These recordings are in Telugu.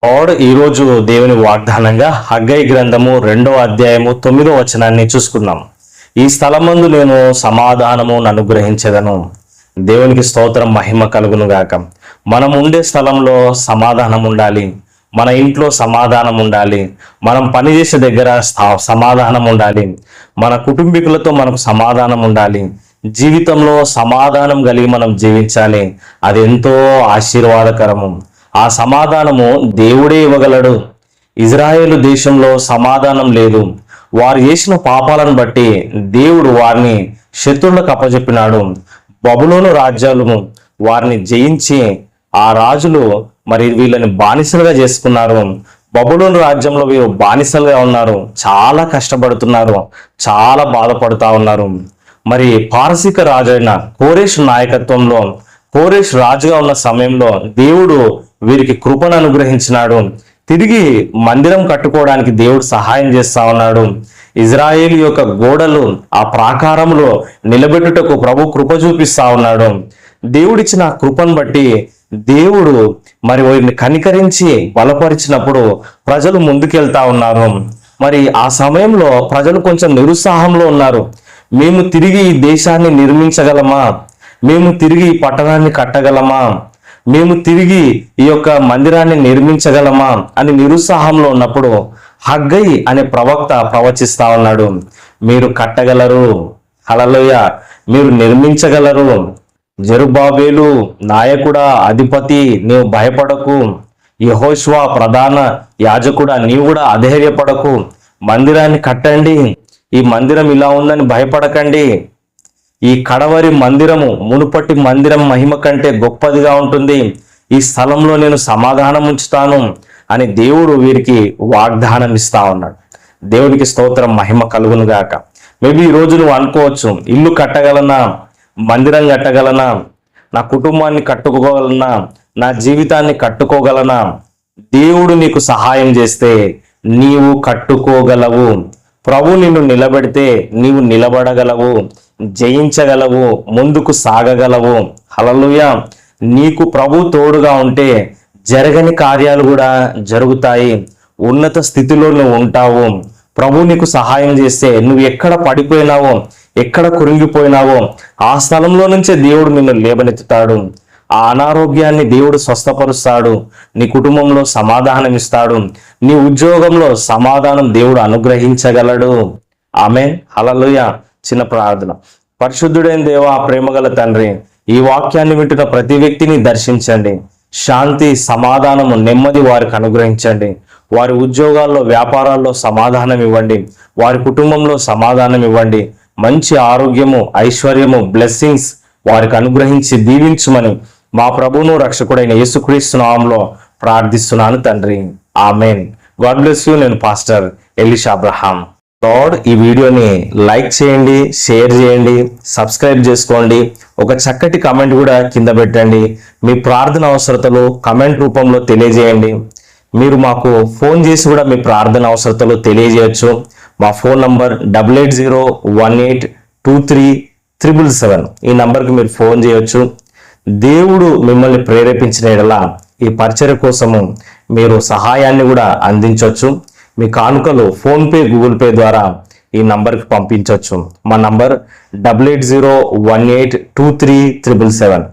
ఈరోజు దేవుని వాగ్దానంగా హగ్గయి గ్రంథము 2వ అధ్యాయము 9వ వచనాన్ని చూసుకుందాం. ఈ స్థలమందు నేను సమాధానమును అనుగ్రహించెదను. దేవునికి స్తోత్రం, మహిమ కలుగును గాక. మనం ఉండే స్థలంలో సమాధానం ఉండాలి, మన ఇంట్లో సమాధానం ఉండాలి, మనం పనిచేసే దగ్గర సమాధానం ఉండాలి, మన కుటుంబీకులతో మనకు సమాధానం ఉండాలి. జీవితంలో సమాధానం కలిగి మనం జీవించాలి. అది ఎంతో ఆశీర్వాదకరము. ఆ సమాధానము దేవుడే ఇవ్వగలడు. ఇజ్రాయేలు దేశంలో సమాధానం లేదు. వారు చేసిన పాపాలను బట్టి దేవుడు వారిని శత్రువులకు అప్పచెప్పినాడు. బబులోను రాజ్యాలు వారిని జయించి ఆ రాజులు వీళ్ళని బానిసలుగా చేసుకున్నారు. బబులోను రాజ్యంలో వీరు బానిసలుగా ఉన్నారు, చాలా కష్టపడుతున్నారు, చాలా బాధపడుతూ ఉన్నారు. పారసీక రాజైన కోరేష్ నాయకత్వంలో కోరేష్ రాజుగా ఉన్న సమయంలో దేవుడు వీరికి కృపను అనుగ్రహించినాడు. తిరిగి మందిరం కట్టుకోవడానికి దేవుడు సహాయం చేస్తా ఉన్నాడు. ఇజ్రాయేల్ యొక్క గోడలు ఆ ప్రాకారంలో నిలబెట్టుటకు ప్రభు కృప చూపిస్తా ఉన్నాడు. దేవుడిచ్చిన కృపను బట్టి దేవుడు వారిని కనికరించి బలపరిచినప్పుడు ప్రజలు ముందుకెళ్తా ఉన్నారు. ఆ సమయంలో ప్రజలు కొంచెం నిరుత్సాహంలో ఉన్నారు. మేము తిరిగి ఈ దేశాన్ని నిర్మించగలమా, మేము తిరిగి ఈ పట్టణాన్ని కట్టగలమా, మేము తిరిగి ఈ యొక్క మందిరాన్ని నిర్మించగలమా అని నిరుత్సాహంలో ఉన్నప్పుడు హగ్గయి అనే ప్రవక్త ప్రవచిస్తా ఉన్నాడు. మీరు కట్టగలరు, హల్లెలూయా, మీరు నిర్మించగలరు. జెరుబ్బాబేలు నాయకుడా, అధిపతి, నీవు భయపడకు. యెహోషువ ప్రధాన యాజకుడా, నీవు కూడా అధైర్యపడకు. మందిరాన్ని కట్టండి. ఈ మందిరం ఇలా ఉందని భయపడకండి. ఈ కడవరి మందిరము మునుపటి మందిరం మహిమ కంటే గొప్పదిగా ఉంటుంది. ఈ స్థలంలో నేను సమాధానం ఉంచుతాను అని దేవుడు వీరికి వాగ్దానం ఇస్తా ఉన్నాడు. దేవునికి స్తోత్రం, మహిమ కలుగును గాక. మేబీ ఈ రోజు నువ్వు అనుకోవచ్చు, ఇల్లు కట్టగలనా, మందిరం కట్టగలనా, నా కుటుంబాన్ని కట్టుకోగలనా, నా జీవితాన్ని కట్టుకోగలనా? దేవుడు నీకు సహాయం చేస్తే నీవు కట్టుకోగలవు. ప్రభు నిన్ను నిలబెడితే నీవు నిలబడగలవు, జయించగలవు, ముందుకు సాగగలవు. హల్లెలూయా. నీకు ప్రభు తోడుగా ఉంటే జరగని కార్యాలు కూడా జరుగుతాయి. ఉన్నత స్థితిలో నువ్వు ఉంటావు. ప్రభు నీకు సహాయం చేస్తే నువ్వు ఎక్కడ పడిపోయినావో, ఎక్కడ కురింగిపోయినావో ఆ స్థలంలో నుంచే దేవుడు నిన్ను లేవనెత్తుతాడు. ఆ అనారోగ్యాన్ని దేవుడు స్వస్థపరుస్తాడు. నీ కుటుంబంలో సమాధానం ఇస్తాడు. నీ ఉద్యోగంలో సమాధానం దేవుడు అనుగ్రహించగలడు. ఆమేన్, హల్లెలూయా. చిన్న ప్రార్థన. పరిశుద్ధుడైన దేవా, ప్రేమగల తండ్రి, ఈ వాక్యాన్ని వింటున్న ప్రతి వ్యక్తిని దర్శించండి. శాంతి, సమాధానము, నెమ్మది వారికి అనుగ్రహించండి. వారి ఉద్యోగాల్లో, వ్యాపారాల్లో సమాధానం ఇవ్వండి. వారి కుటుంబంలో సమాధానం ఇవ్వండి. మంచి ఆరోగ్యము, ఐశ్వర్యము, బ్లెస్సింగ్స్ వారికి అనుగ్రహించి దీవించుమని మా ప్రభువును రక్షకుడైన యేసుక్రీస్తు నామములో ప్రార్థిస్తున్నాను తండ్రి. ఆమెన్. God bless you. నేను పాస్టర్ ఎలీషా అబ్రహాం. ఈ వీడియోని లైక్ చేయండి, షేర్ చేయండి, సబ్స్క్రైబ్ చేసుకోండి. ఒక చక్కటి కమెంట్ కూడా కింద పెట్టండి. మీ ప్రార్థన అవసరతలు కమెంట్ రూపంలో తెలియజేయండి. మీరు మాకు ఫోన్ చేసి కూడా మీ ప్రార్థన అవసరతలు తెలియజేయచ్చు. మా ఫోన్ నంబర్ 8818237777. ఈ నంబర్కి మీరు ఫోన్ చేయొచ్చు. దేవుడు మిమ్మల్ని ప్రేరేపించిన యెడల ఈ పరిచర్య కోసము మీరు సహాయాన్ని కూడా అందించవచ్చు. మీ కానుకలు ఫోన్పే, గూగుల్ పే ద్వారా ఈ నంబర్కి పంపించవచ్చు. మా నంబర్ 8818237777.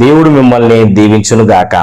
దేవుడు మిమ్మల్ని దీవించును గాక.